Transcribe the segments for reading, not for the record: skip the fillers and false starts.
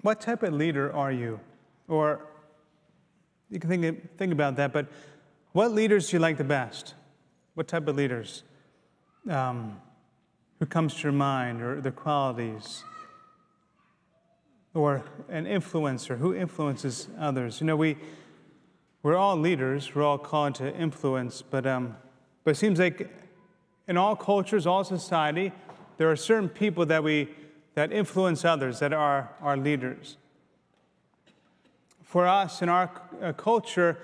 What type of leader are you? Or you can think about that, but what leaders do you like the best? What type of leaders? Who comes to your mind, or their qualities? Or an influencer, who influences others? You know, we're all leaders, we're all called to influence, but it seems like in all cultures, all society, there are certain people that influence others, that are our leaders. For us, in our culture,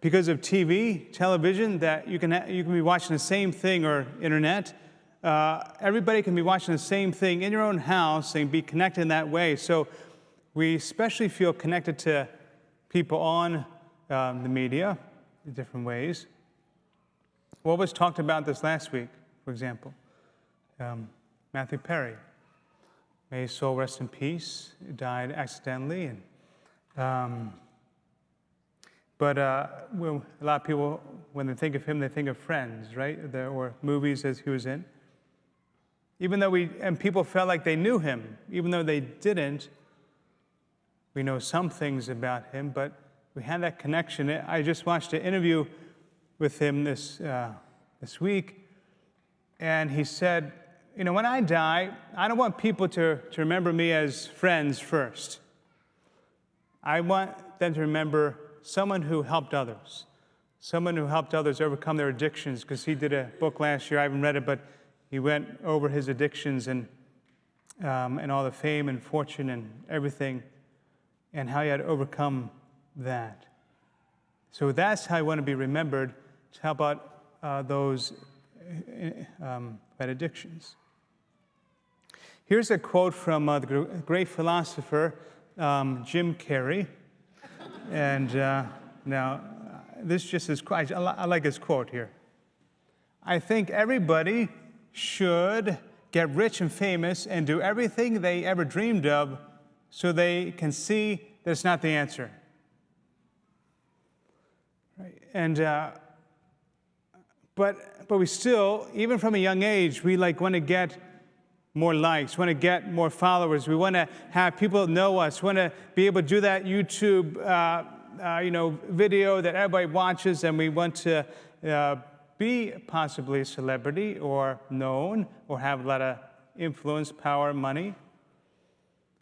because of television, that you can be watching the same thing, or internet, everybody can be watching the same thing in your own house and be connected in that way. So we especially feel connected to people on the media in different ways. What was talked about this last week, for example? Matthew Perry. May his soul rest in peace. He died accidentally. But a lot of people, when they think of him, they think of Friends, right? Or movies as he was in. Even though people felt like they knew him, even though they didn't, we know some things about him, but we had that connection. I just watched an interview with him this week, and he said, you know, when I die, I don't want people to remember me as Friends first. I want them to remember someone who helped others overcome their addictions, because he did a book last year. I haven't read it, but he went over his addictions and all the fame and fortune and everything, and how he had overcome that. So that's how I want to be remembered, to help out those who had addictions. Here's a quote from the great philosopher Jim Carrey. And now, this just is, I like his quote here. I think everybody should get rich and famous and do everything they ever dreamed of, so they can see that it's not the answer. Right? And but we still, even from a young age, we want to get more likes, want to get more followers. We want to have people know us. Want to be able to do that YouTube, video that everybody watches, and we want to be possibly a celebrity or known or have a lot of influence, power, money.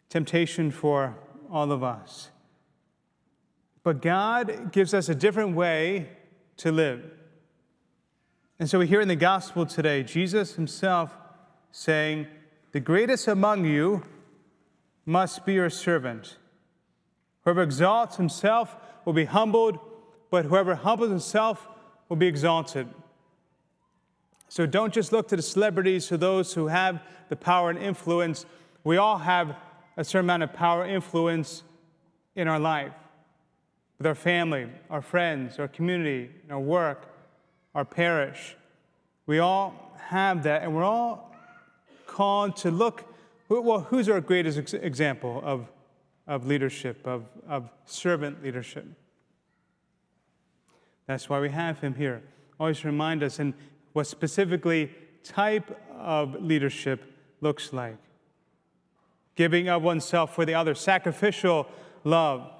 Temptation for all of us. But God gives us a different way to live. And so we hear in the gospel today, Jesus himself saying, "The greatest among you must be your servant. Whoever exalts himself will be humbled, but whoever humbles himself will be exalted." So don't just look to the celebrities, to those who have the power and influence. We all have a certain amount of power and influence in our life, with our family, our friends, our community, our work, our parish. We all have that, and we're all called to look, well, who's our greatest example of leadership, of servant leadership? That's why we have him here. Always remind us in what specifically type of leadership looks like. Giving of oneself for the other, sacrificial love.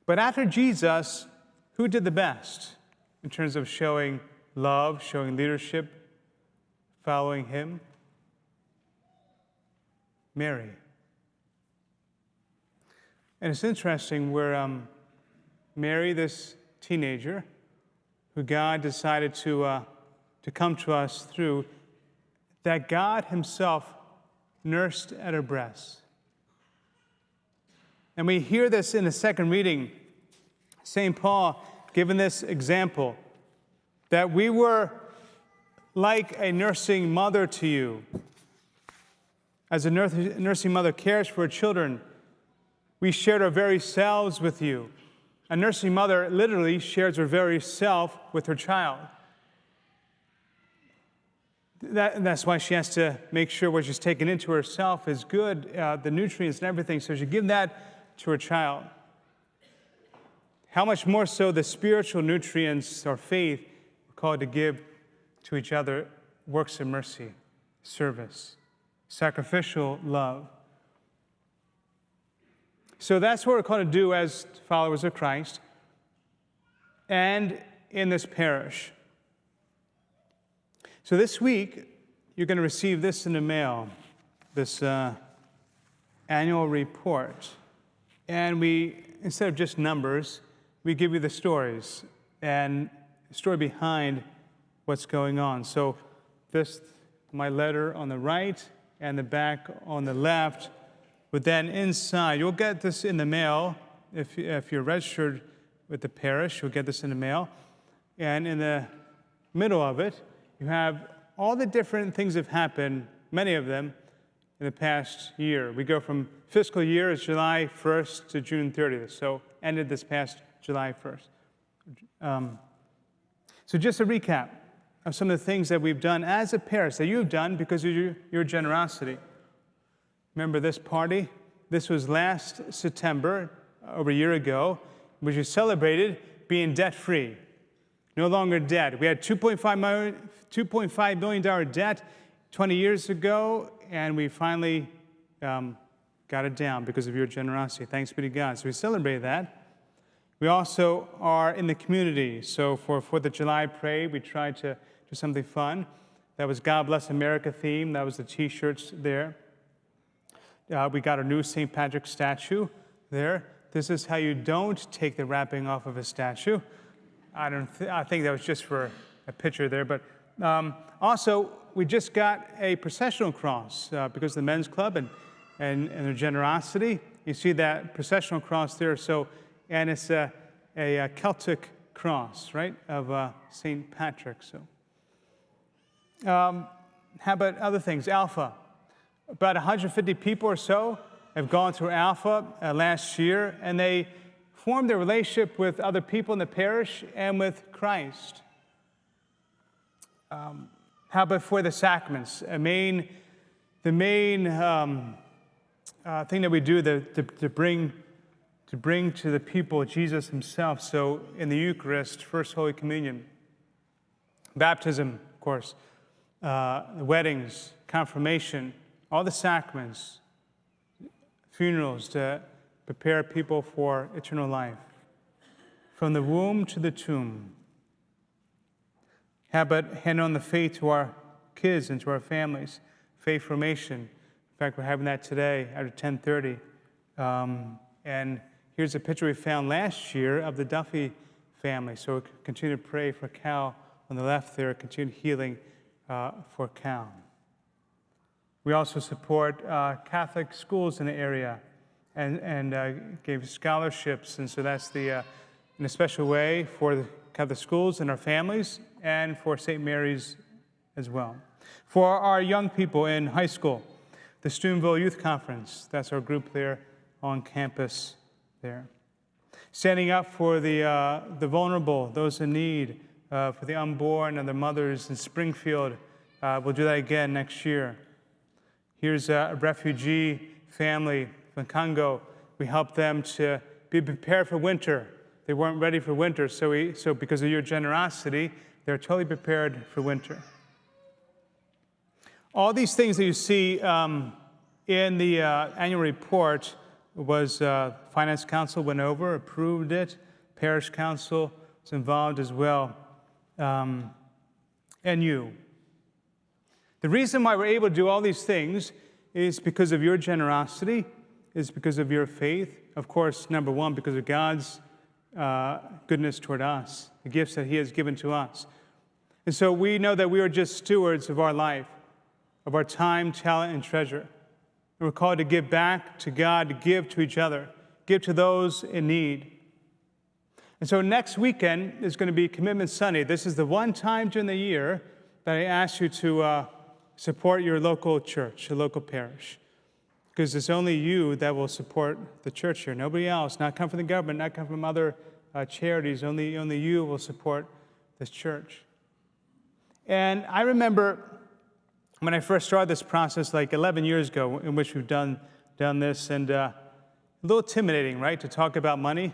But after Jesus, who did the best in terms of showing love, showing leadership, following him? Mary. And it's interesting where Mary, this teenager, who God decided to come to us through, that God himself nursed at her breast. And we hear this in the second reading, St. Paul giving this example, that we were like a nursing mother to you. As a nursing mother cares for her children, we shared our very selves with you. A nursing mother literally shares her very self with her child. That's why she has to make sure what she's taking into herself is good, the nutrients and everything, so she give that to her child. How much more so the spiritual nutrients or faith we're called to give to each other, works of mercy, service, sacrificial love. So that's what we're called to do as followers of Christ and in this parish. So this week, you're going to receive this in the mail, this annual report. And we, instead of just numbers, we give you the stories and the story behind what's going on. So this, my letter on the right and the back on the left. But then inside, you'll get this in the mail. If you're registered with the parish, you'll get this in the mail. And in the middle of it, you have all the different things that have happened, many of them, in the past year. We go from fiscal year is July 1st to June 30th, so ended this past July 1st. So just a recap of some of the things that we've done as a parish, that you've done because of your generosity. Remember this party? This was last September, over a year ago, which we celebrated being debt-free. No longer debt. We had $2.5 million debt 20 years ago, and we finally got it down because of your generosity. Thanks be to God. So we celebrate that. We also are in the community. So for 4th of July parade, we tried to do something fun. That was God Bless America theme. That was the T-shirts there. We got a new St. Patrick statue there. This is how you don't take the wrapping off of a statue. I think that was just for a picture there. But also, we just got a processional cross because of the men's club and their generosity. You see that processional cross there. So, and it's a Celtic cross, right, of St. Patrick. So, how about other things? Alpha. About 150 people or so have gone through Alpha last year, and they formed a relationship with other people in the parish and with Christ. How about for the sacraments? The main thing that we do to bring to the people Jesus himself. So in the Eucharist, First Holy Communion, baptism, of course, weddings, confirmation, all the sacraments, funerals to prepare people for eternal life. From the womb to the tomb. How about hand on the faith to our kids and to our families? Faith formation. In fact, we're having that today at 10:30. And here's a picture we found last year of the Duffy family. So we'll continue to pray for Cal on the left there, continued healing for Cal. We also support Catholic schools in the area and gave scholarships. And so that's in a special way for the Catholic schools and our families and for St. Mary's as well. For our young people in high school, the Steubenville Youth Conference, that's our group there on campus there. Standing up for the vulnerable, those in need, for the unborn and their mothers in Springfield. We'll do that again next year. Here's a refugee family from Congo. We helped them to be prepared for winter. They weren't ready for winter, so because of your generosity, they're totally prepared for winter. All these things that you see in the annual report was Finance Council went over, approved it. Parish Council was involved as well, and you. The reason why we're able to do all these things is because of your generosity, is because of your faith. Of course, number one, because of God's goodness toward us, the gifts that he has given to us. And so we know that we are just stewards of our life, of our time, talent, and treasure. And we're called to give back to God, to give to each other, give to those in need. And so next weekend is going to be Commitment Sunday. This is the one time during the year that I ask you to support your local church, your local parish. Because it's only you that will support the church here. Nobody else, not come from the government, not come from other charities. Only you will support this church. And I remember when I first started this process like 11 years ago, in which we've done this, and a little intimidating, right, to talk about money.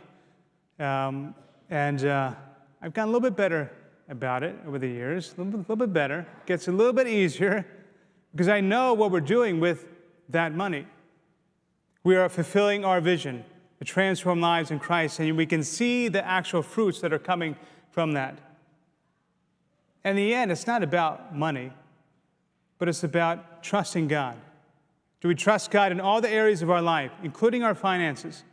And I've gotten a little bit better about it over the years, a little bit better. Gets a little bit easier because I know what we're doing with that money. We are fulfilling our vision. to transform lives in Christ, and we can see the actual fruits that are coming from that. In the end, it's not about money, but it's about trusting God. Do we trust God in all the areas of our life, including our finances?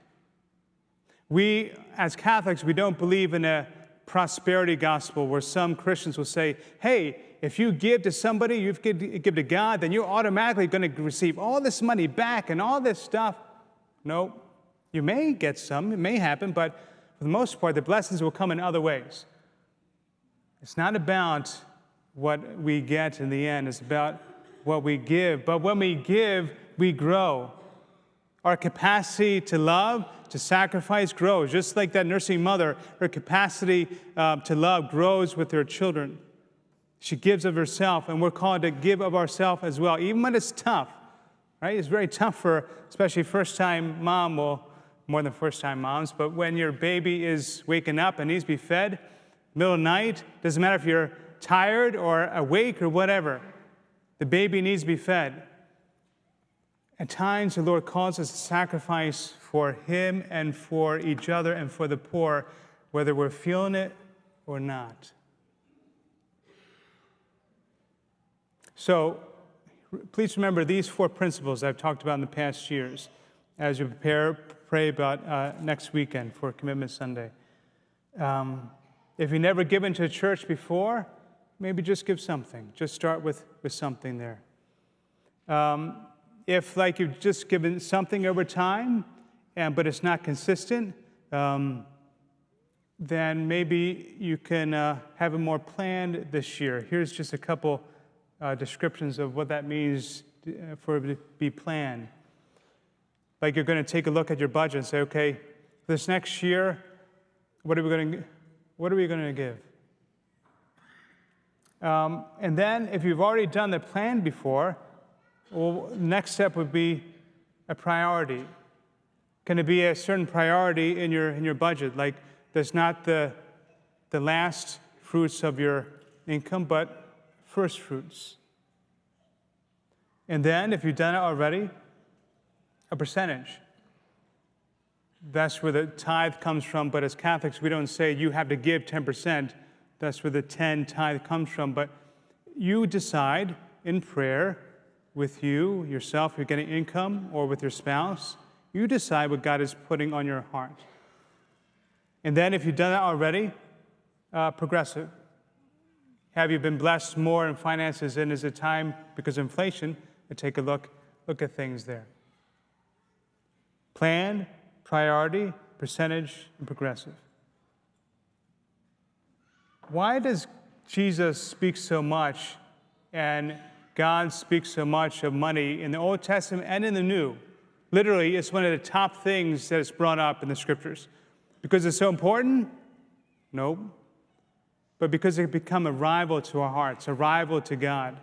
We, as Catholics, we don't believe in a prosperity gospel where some Christians will say, hey, if you give to somebody, you give to God, then you're automatically going to receive all this money back and all this stuff. No, you may get some, it may happen, but for the most part, the blessings will come in other ways. It's not about what we get in the end, it's about what we give. But when we give, we grow. Our capacity to love, to sacrifice grows. Just like that nursing mother, her capacity to love grows with her children. She gives of herself, and we're called to give of ourselves as well, even when it's tough, right? It's very tough for especially first-time mom, well, more than first-time moms, but when your baby is waking up and needs to be fed, middle of the night, doesn't matter if you're tired or awake or whatever, the baby needs to be fed. At times, the Lord calls us to sacrifice for Him and for each other and for the poor, whether we're feeling it or not. So, please remember these 4 principles I've talked about in the past years as you pray about next weekend for Commitment Sunday. If you've never given to a church before, maybe just give something. Just start with something there. If like you've just given something over time, but it's not consistent, then maybe you can have it more planned this year. Here's just a couple descriptions of what that means for it to be planned. Like you're going to take a look at your budget and say, okay, this next year, what are we going to give? And then if you've already done the plan before, well, the next step would be a priority. Can it be a certain priority in your budget? Like there's not the last fruits of your income, but first fruits. And then, if you've done it already, a percentage. That's where the tithe comes from, but as Catholics, we don't say you have to give 10%. That's where the 10 tithe comes from. But you decide in prayer with yourself, you're getting income, or with your spouse, you decide what God is putting on your heart. And then, if you've done that already, progressive. Have you been blessed more in finances, and is it time, because of inflation, to take a look at things there? Plan, priority, percentage, and progressive. Why does Jesus speak so much and God speaks so much of money in the Old Testament and in the New? Literally, it's one of the top things that is brought up in the Scriptures. Because it's so important? No. But because it become a rival to our hearts, a rival to God.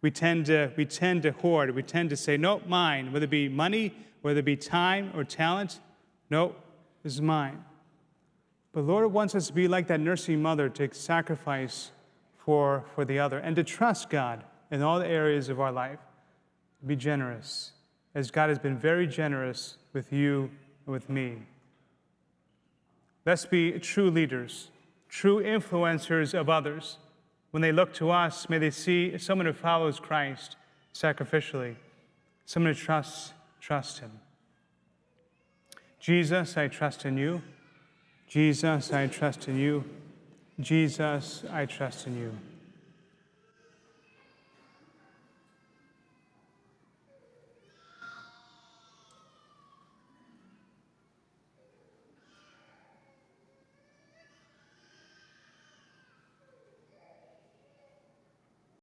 We tend to hoard. We tend to say, no, mine. Whether it be money, whether it be time or talent, no, this is mine. But the Lord wants us to be like that nursing mother, to sacrifice for the other and to trust God in all the areas of our life. Be generous, as God has been very generous with you and with me. Let's be true leaders, true influencers of others. When they look to us, may they see someone who follows Christ sacrificially, someone who trusts Him. Jesus, I trust in you. Jesus, I trust in you. Jesus, I trust in you.